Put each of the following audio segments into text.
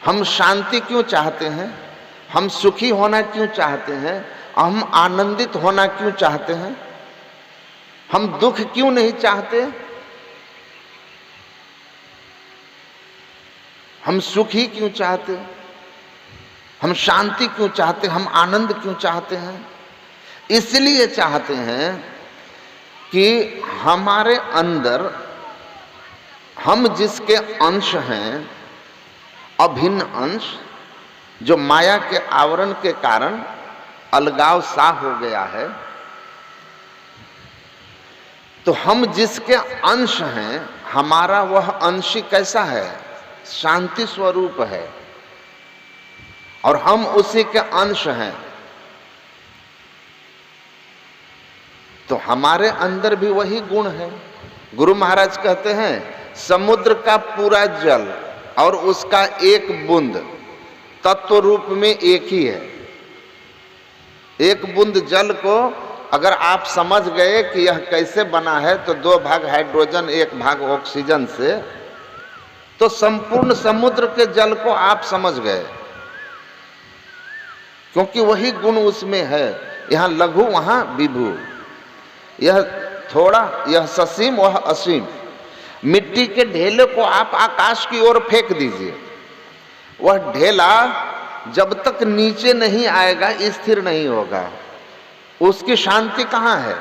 हम शांति क्यों चाहते हैं, हम सुखी होना क्यों चाहते हैं, हम आनंदित होना क्यों चाहते हैं, हम दुख क्यों नहीं चाहते, हम सुखी क्यों चाहते, हम शांति क्यों चाहते, हम आनंद क्यों चाहते हैं? इसलिए चाहते हैं कि हमारे अंदर हम जिसके अंश हैं, अभिन्न अंश, जो माया के आवरण के कारण अलगाव सा हो गया है, तो हम जिसके अंश हैं, हमारा वह अंश कैसा है? शांति स्वरूप है, और हम उसी के अंश हैं। तो हमारे अंदर भी वही गुण है। गुरु महाराज कहते हैं समुद्र का पूरा जल और उसका एक बूंद तत्व रूप में एक ही है। एक बूंद जल को अगर आप समझ गए कि यह कैसे बना है, तो 2 भाग हाइड्रोजन 1 भाग ऑक्सीजन से, तो संपूर्ण समुद्र के जल को आप समझ गए, क्योंकि वही गुण उसमें है। यहाँ लघु वहां विभु, यह थोड़ा, यह ससीम वह असीम। मिट्टी के ढेले को आप आकाश की ओर फेंक दीजिए, वह ढेला जब तक नीचे नहीं आएगा स्थिर नहीं होगा। उसकी शांति कहाँ है?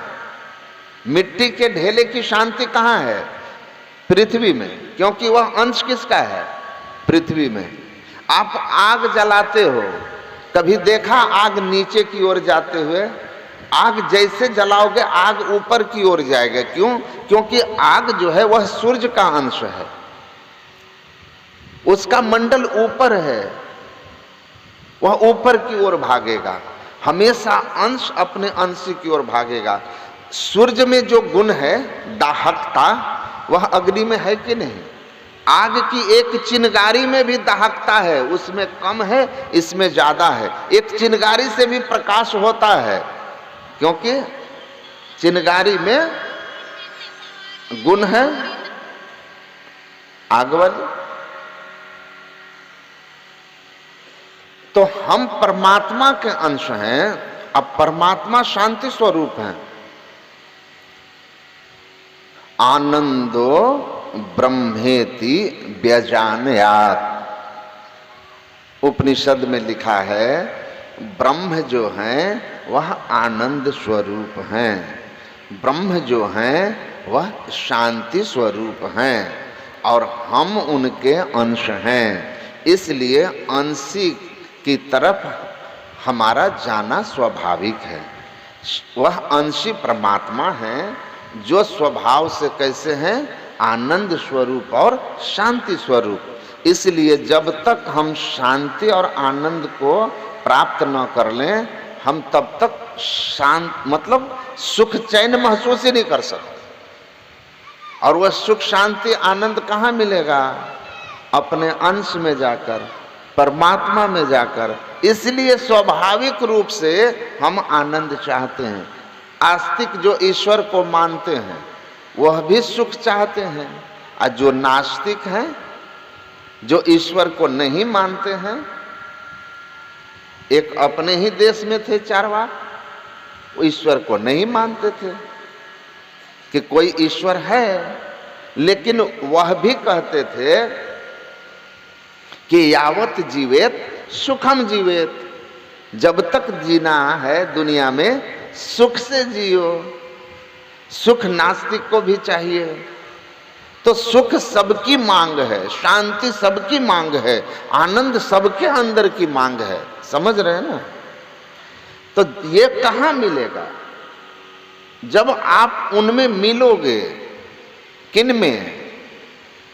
मिट्टी के ढेले की शांति कहाँ है? पृथ्वी में, क्योंकि वह अंश किसका है? पृथ्वी में। आप आग जलाते हो, कभी देखा आग नीचे की ओर जाते हुए? आग जैसे जलाओगे आग ऊपर की ओर जाएगा। क्यों? क्योंकि आग जो है वह सूर्य का अंश है, उसका मंडल ऊपर है, वह ऊपर की ओर भागेगा। हमेशा अंश अपने अंश की ओर भागेगा। सूर्य में जो गुण है दाहकता, वह अग्नि में है कि नहीं? आग की एक चिनगारी में भी दाहकता है, उसमें कम है, इसमें ज्यादा है। एक चिनगारी से भी प्रकाश होता है, क्योंकि चिनगारी में गुण है आग वाली। तो हम परमात्मा के अंश हैं। अब परमात्मा शांति स्वरूप है। आनंदो ब्रह्मेति व्यजानयात्, उपनिषद में लिखा है ब्रह्म जो है वह आनंद स्वरूप हैं, ब्रह्म जो हैं वह शांति स्वरूप हैं, और हम उनके अंश हैं। इसलिए अंशी की तरफ हमारा जाना स्वाभाविक है। वह अंशी परमात्मा हैं जो स्वभाव से कैसे हैं? आनंद स्वरूप और शांति स्वरूप। इसलिए जब तक हम शांति और आनंद को प्राप्त न कर लें, हम तब तक शांत मतलब सुख चैन महसूस ही नहीं कर सकते। और वह सुख शांति आनंद कहाँ मिलेगा? अपने अंश में जाकर, परमात्मा में जाकर। इसलिए स्वाभाविक रूप से हम आनंद चाहते हैं। आस्तिक जो ईश्वर को मानते हैं वह भी सुख चाहते हैं, और जो नास्तिक हैं, जो ईश्वर को नहीं मानते हैं, एक अपने ही देश में थे चारवाक, वो ईश्वर को नहीं मानते थे कि कोई ईश्वर है, लेकिन वह भी कहते थे कि यावत जीवेत सुखम जीवेत, जब तक जीना है दुनिया में सुख से जियो। सुख नास्तिक को भी चाहिए। तो सुख सबकी मांग है, शांति सबकी मांग है, आनंद सबके अंदर की मांग है। समझ रहे हैं ना? तो ये कहाँ मिलेगा? जब आप उनमें मिलोगे। किन में?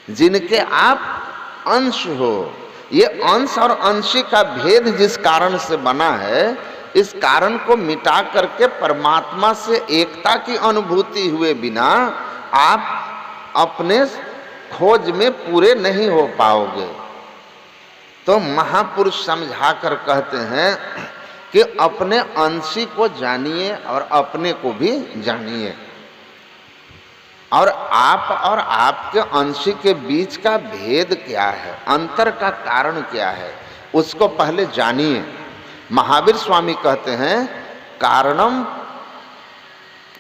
जिनके आप अंश हो। ये अंश और अंशी का भेद जिस कारण से बना है, इस कारण को मिटा करके परमात्मा से एकता की अनुभूति हुए बिना आप अपने खोज में पूरे नहीं हो पाओगे। तो महापुरुष समझाकर कहते हैं कि अपने अंशी को जानिए और अपने को भी जानिए। और आप और आपके अंश के बीच का भेद क्या है, अंतर का कारण क्या है, उसको पहले जानिए। महावीर स्वामी कहते हैं कारणम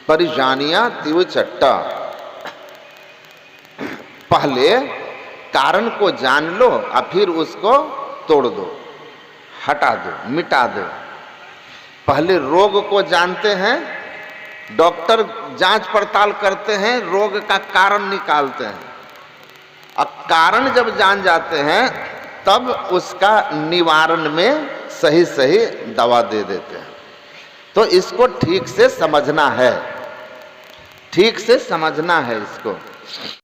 परिजानिया तिवचट्टा, पहले कारण को जान लो और फिर उसको तोड़ दो, हटा दो, मिटा दो। पहले रोग को जानते हैं, डॉक्टर जांच पड़ताल करते हैं, रोग का कारण निकालते हैं। अब कारण जब जान जाते हैं तब उसका निवारण में सही सही दवा दे देते हैं। तो इसको ठीक से समझना है, ठीक से समझना है इसको।